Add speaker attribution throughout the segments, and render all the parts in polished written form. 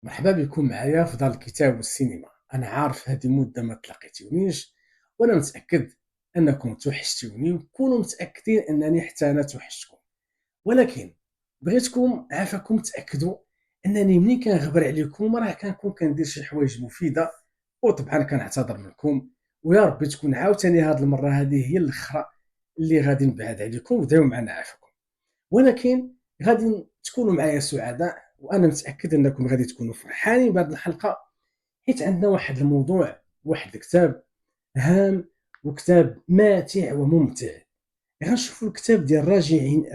Speaker 1: مرحبا بكم معايا في دار الكتاب والسينما. انا عارف هذه مده ما تلاقيتونيش، وانا متاكد انكم توحشتوني، وكونوا متاكدين انني حتى انا توحشتكم. ولكن بغيتكم عافاكم تاكدوا انني ملي كنغبر عليكم راه كنكون كندير شي حوايج مفيده، وطبعا كنعتذر منكم. ويا ربي تكون عاوتاني هذه المره هذه هي الاخرى اللي غادي نبعد عليكم وداو معنا عافاكم. ولكن غادي تكونوا معايا سعداء، وانا متاكد انكم غادي تكونوا فرحانين بهذه الحلقه، حيت عندنا واحد الموضوع، واحد الكتاب هام وكتاب ماتع وممتع. غنشوفوا الكتاب ديال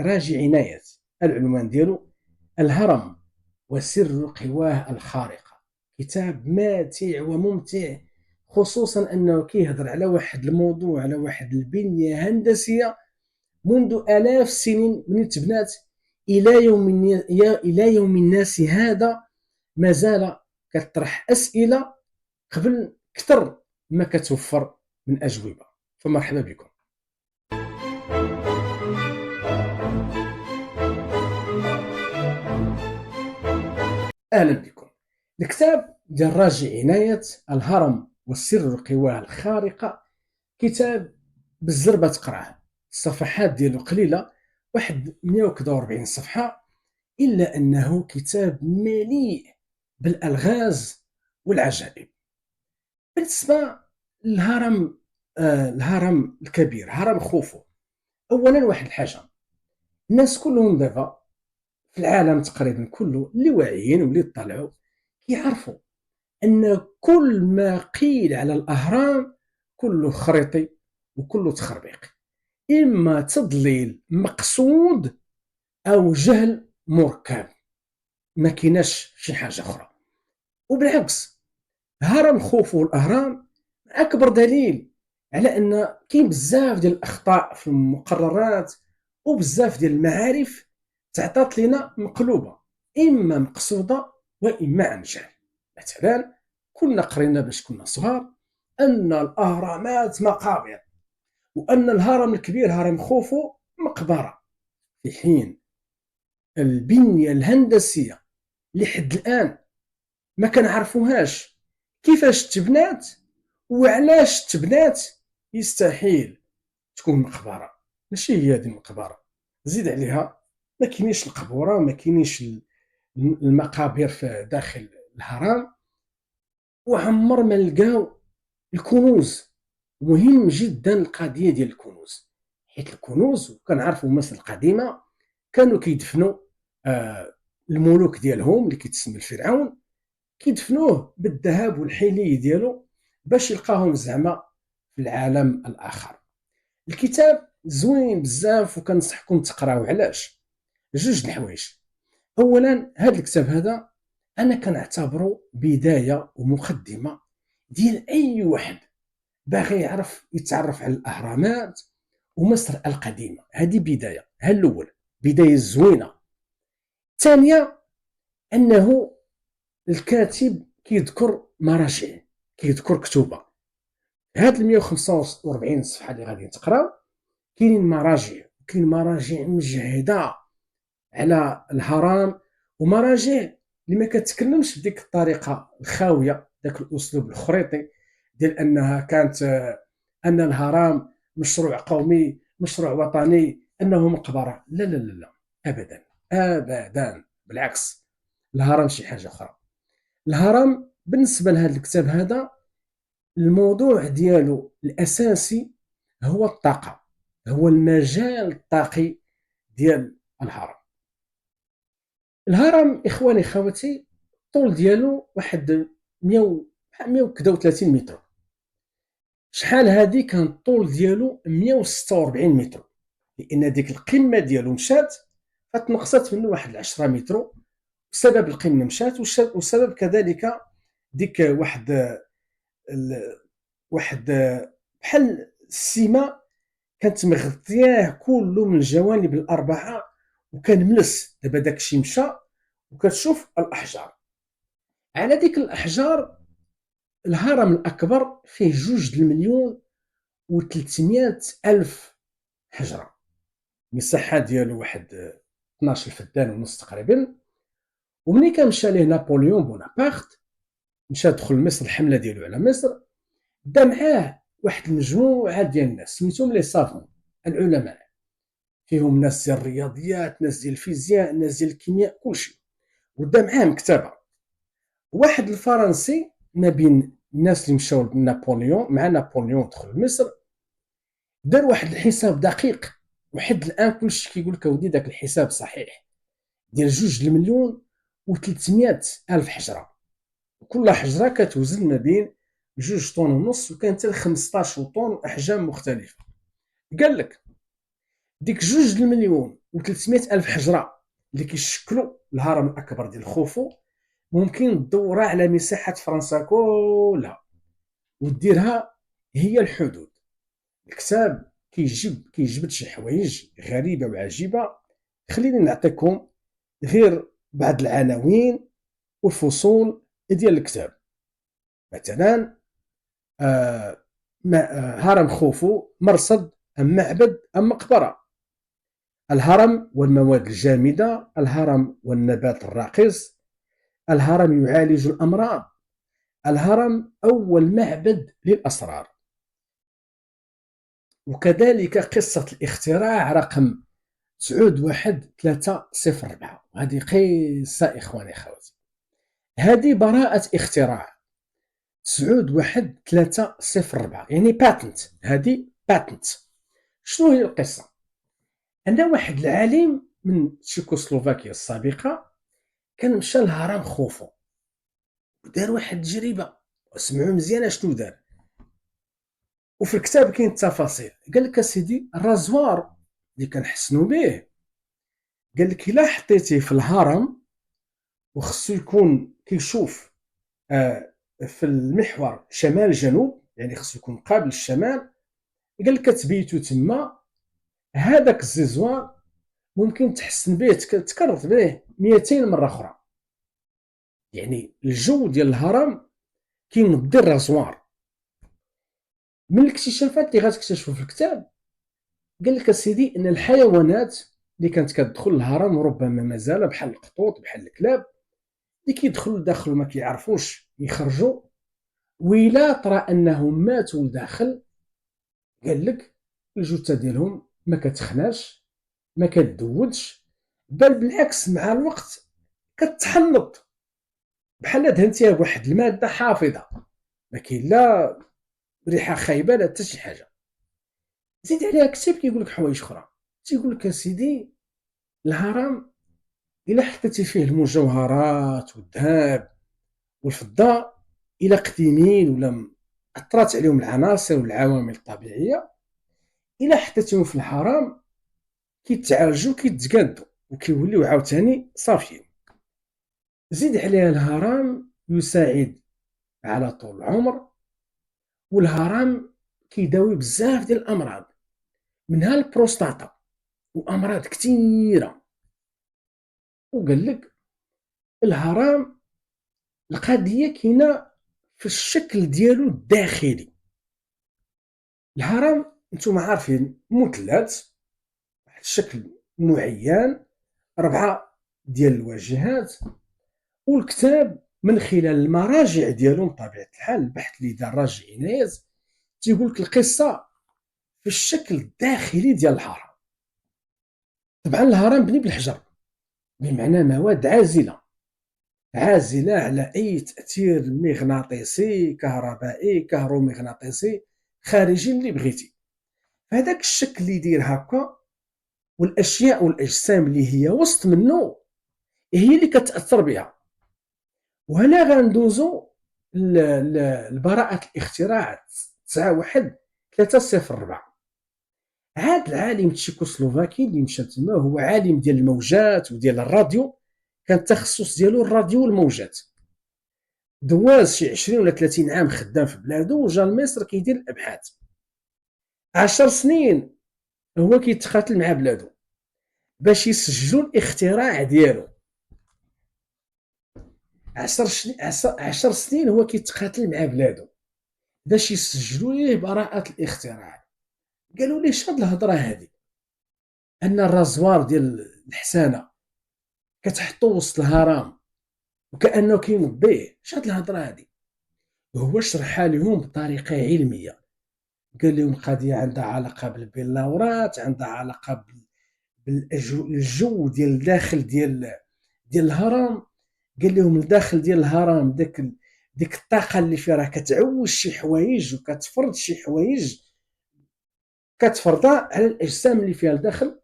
Speaker 1: راجي عناية. العنوان ديالو الهرم وسر قواه الخارقة. كتاب ماتع وممتع، خصوصا انه كيهضر على واحد الموضوع، على واحد البنية هندسية منذ آلاف السنين من تبنات إلى يوم الناس هذا، ما زال كتطرح أسئلة قبل كثر ما كتوفر من أجوبة. فمرحبا بكم. أهلا بكم. الكتاب ديال راجع عناية الهرم والسر قواه الخارقة كتاب بالزربة تقراه. الصفحات ديالو قليلة، واحد 141 صفحة، إلا أنه كتاب مليء بالألغاز والعجائب. بالنسبة للهرم، الهرم الكبير، هرم خوفو. أولا واحد الحاجة، الناس كلهم دابا في العالم تقريبا كله اللي واعيين واللي طلعوا كيعرفوا أن كل ما قيل على الأهرام كله خريطي وكله تخربيق، إما تضليل مقصود أو جهل مركب، ما كيناش شي حاجة أخرى. وبالعكس، هرم خوفو والأهرام أكبر دليل على أن كاين بزاف ديال الأخطاء في المقررات، وبزاف ديال المعارف تعطات لنا مقلوبة، إما مقصودة وإما عن جهل. مثلا كنا قرينا باش كنا صغار أن الأهرامات مقابر، وأن الهرم الكبير هرم خوفو مقبرة، في حين البنية الهندسية لحد الآن ما كنعرفوهاش كيفاش تبنات وعلاش تبنات. يستحيل تكون مقبره، ماشي هي هذه المقبره. زيد عليها، ما كاينيش القبوره، ما كاينيش المقابر في داخل الهرم، وعمر ما لقاو الكنوز. مهم جدا القضيه ديال الكنوز، حيت الكنوز كنعرفوا مصر القديمه كانوا كيدفنوا الملوك ديالهم اللي كيتسمى الفرعون، كيدفنوه بالذهب والحلي ديالو باش يلقاهم زعما في العالم الاخر. الكتاب زوين بزاف وكنصحكم تقراوه. علاش؟ جوج الحوايج. اولا، هذا الكتاب هذا انا كنعتبره بدايه ومقدمه ديال اي واحد باغي يعرف يتعرف على الاهرامات ومصر القديمه. هذه بدايه، ها الاول، بدايه زوينه. الثانيه، انه الكاتب كيذكر مراجع، كيذكر كتبه. هاد ال 145 صفحه اللي غادي تقراو كاينين مراجع، كاين مراجع مجهده على الهرم، ومراجع اللي ما كتكلمش بديك الطريقه الخاويه، ذاك الاسلوب الخريطي ديال انها كانت ان الهرم مشروع قومي، مشروع وطني، انه مقبره. لا لا لا لا، ابدا ابدا، بالعكس، الهرم شي حاجه اخرى. الهرم بالنسبه لهذا الكتاب هذا، الموضوع ديالو الاساسي هو الطاقه، هو المجال الطاقي ديال الهرم. الهرم اخواني خواتي، الطول ديالو واحد 100 130 متر. شحال هادي كان الطول ديالو 146 متر، لان ديك القمه ديالو مشات فتنقصت منه واحد 10 متر بسبب القمه مشات، وسبب كذلك ديك واحد بحال السماء كانت مغطياه كله من الجوانب الاربعه، وكان ملس. دابا داكشي مشى وكتشوف الاحجار. على ديك الاحجار، الهرم الاكبر فيه 2 مليون و300 الف حجره، المساحه ديالو واحد 12 فدان ونص تقريبا. وملي كان مشى ليه نابليون بونابرت، مشى دخل مصر، الحمله ديالو على مصر، دا معاه واحد المجموعه ديال الناس سميتهم لي سافون، العلماء، فيهم ناس ديال الرياضيات، ناس ديال الفيزياء، ناس ديال الكيمياء، كلشي. ودا معاه مكتبه. واحد الفرنسي ما بين الناس اللي مشاو لنابليون، مع نابليون دخل لمصر، دار واحد الحساب دقيق، وحد الان كلشي كيقول لك اودي داك الحساب صحيح، ديال 2 مليون و300 الف حجره، وكل حجره كتوزن ما بين 2 طن ونص، وكان حتى 15 طن واحجام مختلفه. قال لك ديك 2 مليون و300 الف حجره اللي كيشكلوا الهرم الاكبر ديال خوفو، ممكن تدورها على مساحه فرنسا كلها وديرها هي الحدود. الكتاب كيجبد شي حوايج غريبه وعجيبه. خليني نعطيكم غير بعض العناوين والفصول ديال الكتاب. مثلا هرم خوفو مرصد ام معبد ام مقبره، الهرم والمواد الجامده، الهرم والنبات الراقص، الهرم يعالج الامراض، الهرم اول معبد للاسرار. وكذلك قصه الاختراع رقم 91304، هذه قصه اخواني اخواتي، هذه براءه اختراع 91304، يعني باتنت، هذه باتنت. شنو هي القصه؟ ان واحد العالم من تشيكوسلوفاكيا السابقه كان مشى لهرم خوفو ودار واحد التجربه، وسمعوا مزيان شنو دار. وفي الكتاب كاين التفاصيل. قال لك اسيدي الرازوار اللي كنحسنوا به، قال لك الا حطيتيه في الهرم وخصو يكون كيشوف في المحور شمال جنوب، يعني خصو يكون قابل الشمال، قال لك كتبيتو تما، هذاك الزيزوار ممكن تحسن به، تكرر به 200 مره اخرى. يعني الجو ديال الهرم كينضي الرازوار. من الاكتشافات اللي غتكتشفوا في الكتاب، قال لك اسيدي ان الحيوانات اللي كانت كتدخل الهرم، وربما مازال، بحال القطوط بحال الكلاب، اللي كيدخلوا لداخل وما كيعرفوش يخرجوا، وإلا طرا انهم ماتوا لداخل، قال لك الجثه ديالهم ما كتخناش، ما كتدودش، بل بالعكس مع الوقت كتحنط، بحال دهنتيها بواحد الماده حافظه، ما كاين لا ريحه خايبه لا حتى شي حاجه. زيد عليها الكتاب كيقول لك حوايج اخرى، تيقول لك اسيدي الهرم الا حطيتي فيه المجوهرات والذهب والفضه، الا قديمين ولا اثرت عليهم العناصر والعوامل الطبيعيه، الا حطيتيهم في الهرم كيتعالجوا كيتقادوا وكيوليو عاوتاني صافيين. زيد عليها الهرم يساعد على طول العمر، والهرم كيداوي بزاف ديال الامراض، منها البروستاتا وامراض كثيره. وقال لك الهرم القضيه كاينه في الشكل ديالو الداخلي. الهرم انتم عارفين مثلث، واحد الشكل معين، 4 ديال الواجهات. والكتاب من خلال المراجع ديالو بطبيعه الحال، البحث اللي دار راجع عنايز، تيقول لك القصه في الشكل الداخلي ديال الهرم. طبعا الهرم بني بالحجر، بمعنى مواد عازله، عازله على اي تاثير مغناطيسي، كهربائي، كهرومغناطيسي، خارجي اللي بغيتي. فهذاك الشكل اللي يدير هكا، والاشياء والاجسام اللي هي وسط منه هي اللي كتاثر بها. وهنا غندوزو لبراءه الاختراع 91304. هذا العالم التشيكوسلوفاكي اللي مشى تما هو عالم ديال الموجات وديال الراديو، كان التخصص ديالو الراديو والموجات. دواز شي 20 ولا 30 عام خدام في بلادو، وجا لمصر كيدير الابحاث. 10 سنين هو كيتقاتل مع بلادو باش يسجلوا الاختراع ديالو. 10 سنين هو كيتقاتل مع بلادو باش يسجلوا ليه براءة الاختراع. قالوا ليه شاد الهضره هذه، ان الرازوار ديال الحسانه كتحطو وسط الهرم وكانه كينبيه اش هاد الهضره هادي. هو شرحها لهم بطريقه علميه، قال لهم القضيه عندها علاقه بالبلورات، عندها علاقه بالجو ديال الداخل ديال الهرم. قال لهم الداخل ديال الهرم ديك الطاقه اللي فيه راه كتعوج شي حوايج وكتفرض شي حوايج، كتفرضها على الاجسام اللي فيها الداخل،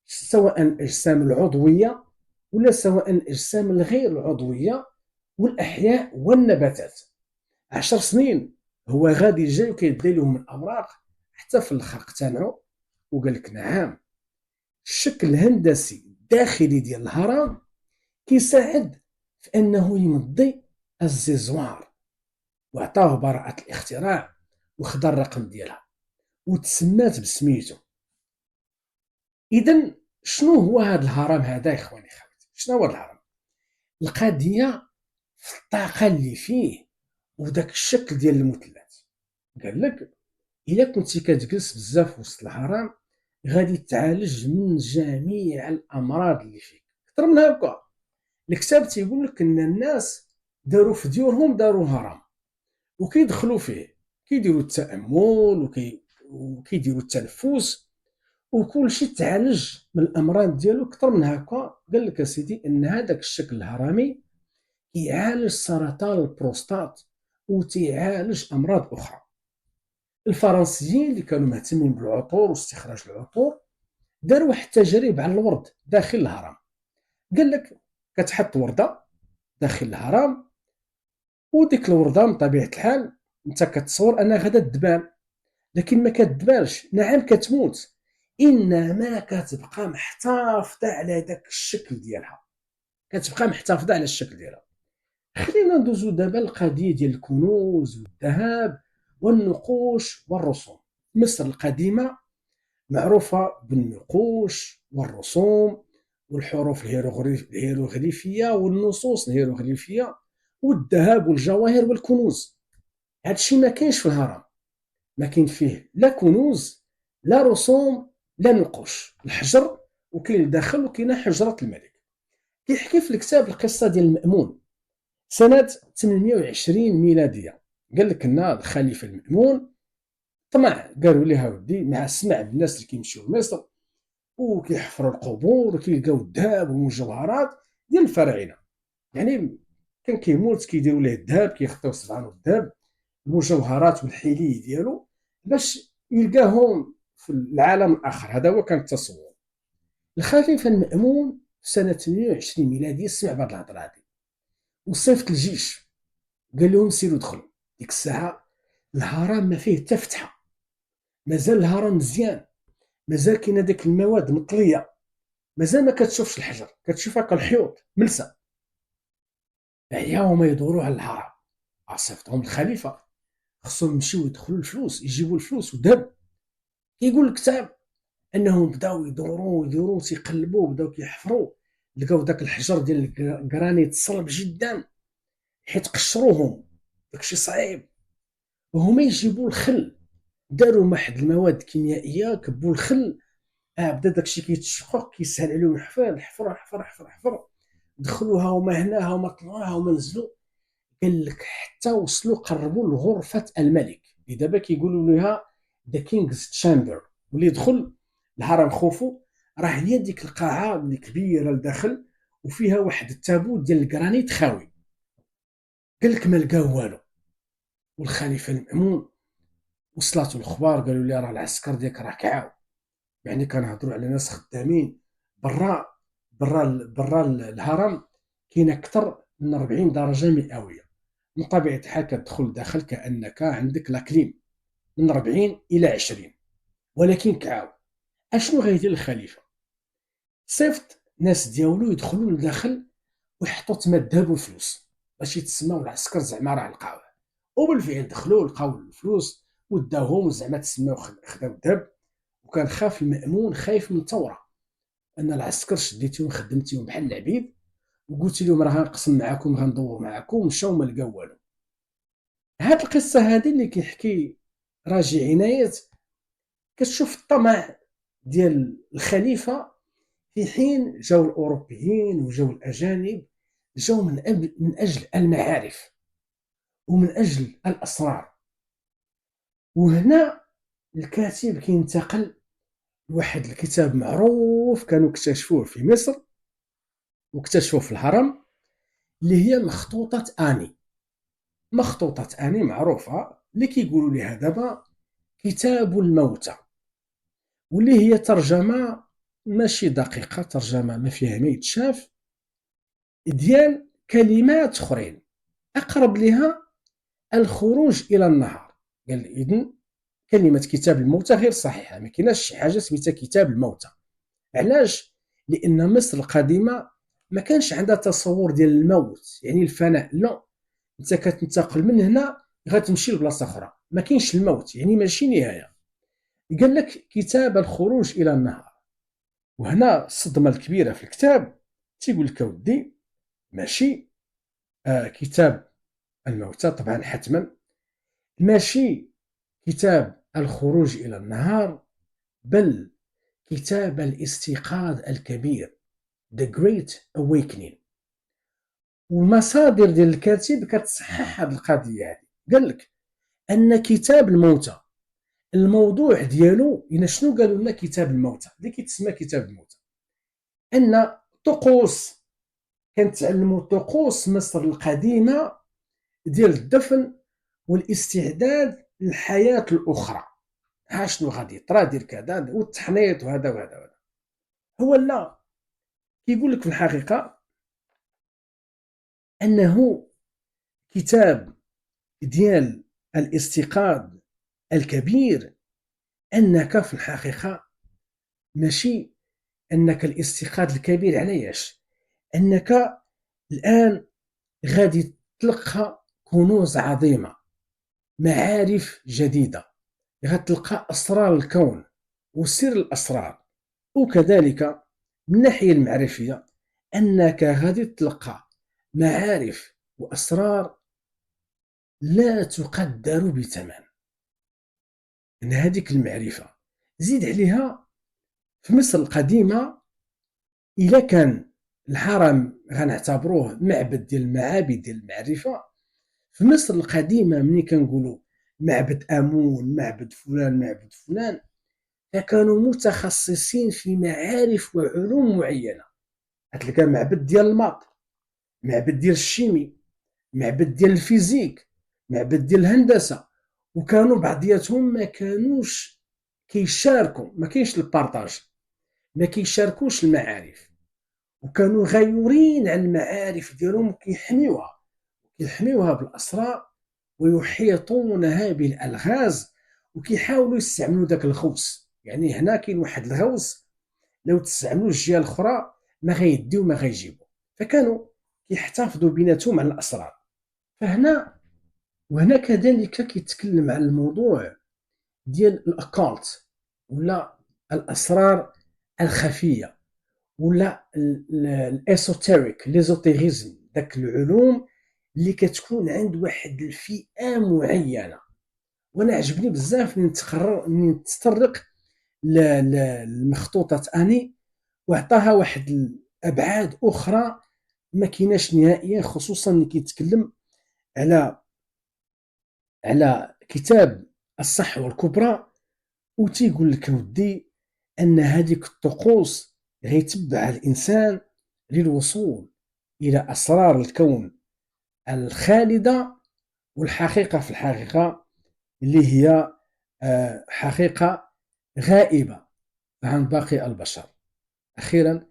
Speaker 1: سواء الاجسام العضويه ولا سواء الاجسام الغير العضويه والاحياء والنباتات. 10 سنين هو غادي جاي وكيدي لهم الاوراق حتى في الاخر اقتنعوا، وقال لك نعم، الشكل الهندسي الداخلي ديال الهرم كيساعد في انه يمضي الزيزوار، وعطاه براءة الاختراع وخدا الرقم ديالها وتسمات بسميتو. اذا شنو هو هذا الهرم هذا يا اخواني خواتي؟ شنو هو الهرم؟ القضيه في الطاقه اللي فيه وداك الشكل ديال المثلث. قال لك الا كنتي كتجلس بزاف وسط الهرم غادي تعالج من جميع الامراض اللي فيك. اكثر من هكا، الكتاب تيقول لك ان الناس داروا في ديورهم داروا هرم وكيدخلوا فيه، كيديروا التامل وكيديروا التنفس وكل شيء تعالج من الامراض ديالو. اكثر من هكا، قال لك اسيدي ان هذاك الشكل الهرمي يعالج سرطان البروستات وتيعالج امراض اخرى. الفرنسيين اللي كانوا مهتمين بالعطور واستخراج العطور داروا واحد التجارب على الورد داخل الهرم. قال لك كتحط ورده داخل الهرم، وديك الورده من طبيعه الحال انت كتصور انها غادا تدبان، لكن ما كتدبانش. نعم كتموت، انما كتبقى محتفظه على داك الشكل ديالها، كتبقى محتفظه على الشكل ديالها. خلينا ندوزو دابا القضيه ديال الكنوز والذهب والنقوش والرسوم. مصر القديمه معروفه بالنقوش والرسوم والحروف الهيروغليفيه والنصوص الهيروغليفيه والذهب والجواهر والكنوز. هادشي ما كاينش في الهرم، ما كاين فيه لا كنوز لا رسوم لا نقوش. الحجر وكاين الداخل وكاين حجره الملك. كيحكي في الكتاب القصه ديال المأمون سنه 820 ميلاديه. قال لك ان الخليفه المأمون طمع، قالوا ليه ودي مع السمع بالناس اللي كيمشيو لمصر وكيحفروا القبور وكيلقاو الذهب والمجوهرات ديال الفراعنه. يعني كان كيموت كيديروا ليه الذهب، كيخطيو صبعانو الذهب، المجوهرات والحلي ديالو باش يلقاهم في العالم الاخر. هذا هو كان التصور. الخليفه المأمون في سنه 820 ميلاديه سمع بهاد الهضره هذه وصيفط الجيش، قال لهم سيروا دخلوا. ديك الساعه الهرم ما فيه حتى فتحه، مازال الهرم مزيان، مازال كاينه ديك المواد مطليه، مازال ما كتشوفش الحجر، كتشوف هكا الحيوط ملسه. عياهم يدوروا على الهرم، صيفطهم الخليفه، خصهم يمشيو يدخلوا الفلوس، يجيبوا الفلوس والذهب. كيقول الكتاب انهم بداو يدوروا تيقلبوا، بداو كيحفروا، لقاو داك الحجر ديال الجرانيت صلب جدا حيت قشروهم، داكشي صعيب. وهما يجيبوا الخل، داروا واحد المواد كيميائيه، كبوا الخل، بدا داكشي كيتشقق، كيسهل عليهم الحفر حفر حفر حفر حفر، دخلوها هما هنا هما طلعوها هما نزلوا. قال لك حتى وصلوا قربوا لغرفه الملك اللي دابا كيقولوا لها ذا كينجز تشامبر. واللي يدخل الهرم خوفو راه هي ديك القاعه اللي كبيره لداخل وفيها واحد التابوت ديال الجرانيت خاوي. قال لك ما لقاو والو. والخليفه المأمون وصلاتو الاخبار، قالوا لي راه العسكر ديالك راه كعاو. يعني كنهضروا على ناس خدامين برا برا الهرم. كاين اكثر من 40 درجه مئويه، من طبيعه الحال كتدخل داخل كانك عندك لاكليم من 40 الى 20. ولكن كعاو اشنو غيدير الخليفه؟ صيفط ناس ديالو يدخلوا لداخل ويحطوا تما الذهب والفلوس باش يتسماو العسكر زعما راه لقاوه. وبالفعل دخلوا لقاو الفلوس وداهم زعما تسماو خداو الذهب. وكان خاف المأمون، خايف من الثوره، ان العسكر شديتيهم خدمتيهم بحال العبيد وقلت لهم راه غنقسم معكم غندور معكم، مشاو ما لقاو والو. هاد القصه هذه اللي كيحكي راجع عناية كتشوف الطمع ديال الخليفه في حين جاو الاوروبيين وجاو الاجانب جاو من أجل المعارف ومن أجل الأسرار. وهنا الكاتب كينتقل لواحد الكتاب معروف كانوا اكتشفوه في مصر واكتشفوه في الهرم، اللي هي مخطوطة آني. مخطوطة آني معروفة اللي كيقولوا لها دابا كتاب الموتى، واللي هي ترجمة ماشي دقيقة، ترجمة ما فيها ما يتشاف، ديال كلمات أخرين أقرب لها الخروج إلى النهار. قال إذن كلمة كتاب الموتى غير صحيحة، ما كايناش شي حاجة سميتها كتاب الموتى. علاش؟ لأن مصر القديمة ما كانش عندها تصور ديال الموت يعني الفناء، لا، انت كتنتقل من هنا غتمشي لبلاصه اخرى، ما كاينش الموت يعني ماشي نهايه. قال لك كتاب الخروج الى النهار. وهنا الصدمه الكبيره في الكتاب، تيقول لك ودي ماشي كتاب الموتى طبعا حتما، ماشي كتاب الخروج الى النهار، بل كتاب الاستيقاظ الكبير، The Great Awakening. والمصادر ديال الكاتب كتصحح هذه القضيه هذه. قال لك ان كتاب الموتى الموضوع ديالو هنا شنو قالوا لنا كتاب الموتى اللي كيتسمى كتاب الموتى، ان طقوس كنتعلموا طقوس مصر القديمه ديال الدفن والاستعداد للحياه الاخرى. ها شنو غادي يطرا ديال كذا والتحنيط وهذا وهذا وهذا. هو لا، كيقول لك في الحقيقه انه كتاب ديال الاستيقاظ الكبير، انك في الحقيقه ماشي انك الاستيقاظ الكبير علاش، انك الان غادي تلقى كنوز عظيمه، معارف جديده، غتلقى اسرار الكون وسر الاسرار. وكذلك من الناحيه المعرفيه انك غادي تلقى معارف واسرار لا تقدر بثمن. ان هذيك المعرفه زيد عليها في مصر القديمه، الا كان الهرم غنعتبروه معبد ديال المعابد ديال المعرفه، في مصر القديمه ملي كنقولوا معبد امون، معبد فلان، معبد فلان، فكانوا متخصصين في معارف وعلوم معينه. غتلقى معبد ديال الماط، معبد ديال الشيمي، معبد ديال الفيزيك، معبد ديال الهندسه. وكانوا بعضياتهم ما كانوش كيشاركوا، ما كاينش البارطاج، ما كيشاركوش المعارف، وكانوا غيورين على المعارف ديالهم كيحميوها بالاسرار ويحيطونها بالالغاز، وكيحاولوا يستعملوا ذاك الغوص. يعني هنا كاين واحد الغوص لو تستعملوا الجهه الاخرى ما غيديو ما غيجيبوا، فكانوا كيحتفظوا بيناتهم على الاسرار. فهنا وهنا كذلك كيتكلم عن الموضوع ديال الاكولت، ولا الاسرار الخفيه، ولا الاسوتيريك ليزوتيريزم، داك العلوم اللي كتكون عند واحد الفئه معينه. وانا عجبني بزاف من نتطرق لمخطوطه اني، وعطاها واحد الابعاد اخرى ما كايناش نهائيا، خصوصا اللي كيتكلم على كتاب الصحوه الكبرى. وتيقول لك ودي ان هذيك الطقوس غيتبعها الانسان للوصول الى اسرار الكون الخالده، والحقيقه في الحقيقه اللي هي حقيقه غائبه عن باقي البشر. اخيرا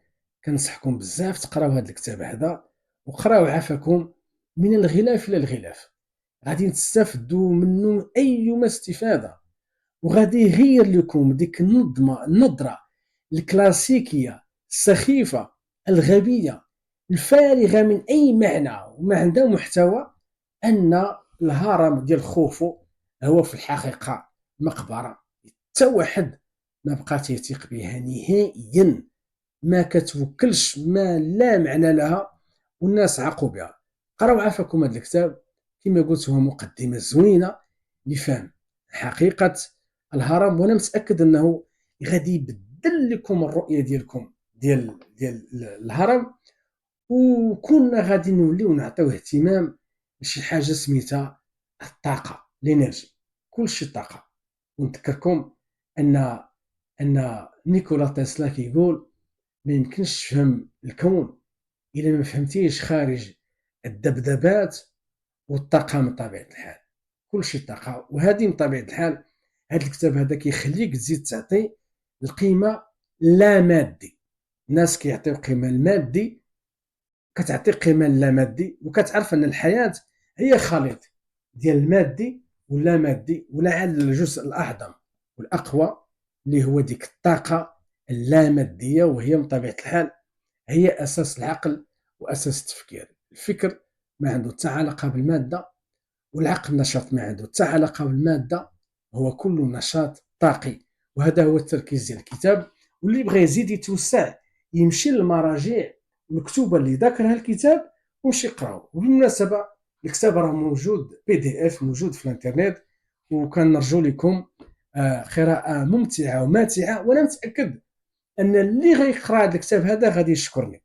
Speaker 1: كنصحكم بزاف تقراو هذا الكتاب هذا، وقراو عافاكم من الغلاف الى الغلاف، غادي تستافدوا منه ايما استفاده، وغادي يغير لكم ديك النظرة الكلاسيكية السخيفة الغبية الفارغة من أي معنى وما عندها محتوى، أن الهرم ديال خوفو هو في الحقيقة مقبرة حتى واحد ما بقى تيثيق بها نهائيا، ما كتوكلش، ما لا معنى لها، والناس عاقوا بها. قراو عافاكم هذا الكتاب، كما قلت هو مقدمة زوينة لفهم حقيقة الهرم، وانا متاكد انه غادي يبدل لكم الرؤيه ديالكم ديال الهرم، وكنا غادي نوليو نعطيو اهتمام لشي حاجه سميتها الطاقه، الانرجي، كلشي طاقه. ونذكركم ان نيكولا تسلا كيقول ما يمكنش تفهم الكون الا ما فهمتيش خارج الذبذبات والطاقه من طبيعه الحال. كلشي طاقه، وهذه من طبيعه الحال هذا الكتاب هذا كيخليك تزيد تعطي القيمه لا مادي. الناس كيعطيو قيمه المادي، كتعطي قيمه لا مادي، وكتعرف ان الحياه هي خليط ديال المادي واللا مادي، ولعل الجزء الاعظم والاقوى اللي هو ديك الطاقه اللاماديه، وهي من طبيعه الحال هي اساس العقل واساس التفكير. الفكر ما عنده حتى علاقه بالماده، والعقل نشاط ما عنده حتى علاقه بالماده، هو كل نشاط طاقي. وهذا هو التركيز ديال الكتاب. واللي بغى يزيد يتوسع يمشي للمراجع المكتوبه اللي ذكرها الكتاب ويمشي يقراو. وبالمناسبه الكتاب راه موجود بي دي اف، موجود في الانترنت، وكنرجو لكم قراءه ممتعه وماتعه. وانا متاكد ان اللي غيقرا هذا الكتاب هذا غادي يشكرني.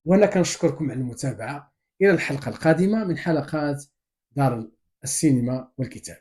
Speaker 1: وانا كنشكركم على المتابعه. الى الحلقه القادمه من حلقات دار السينما والكتاب.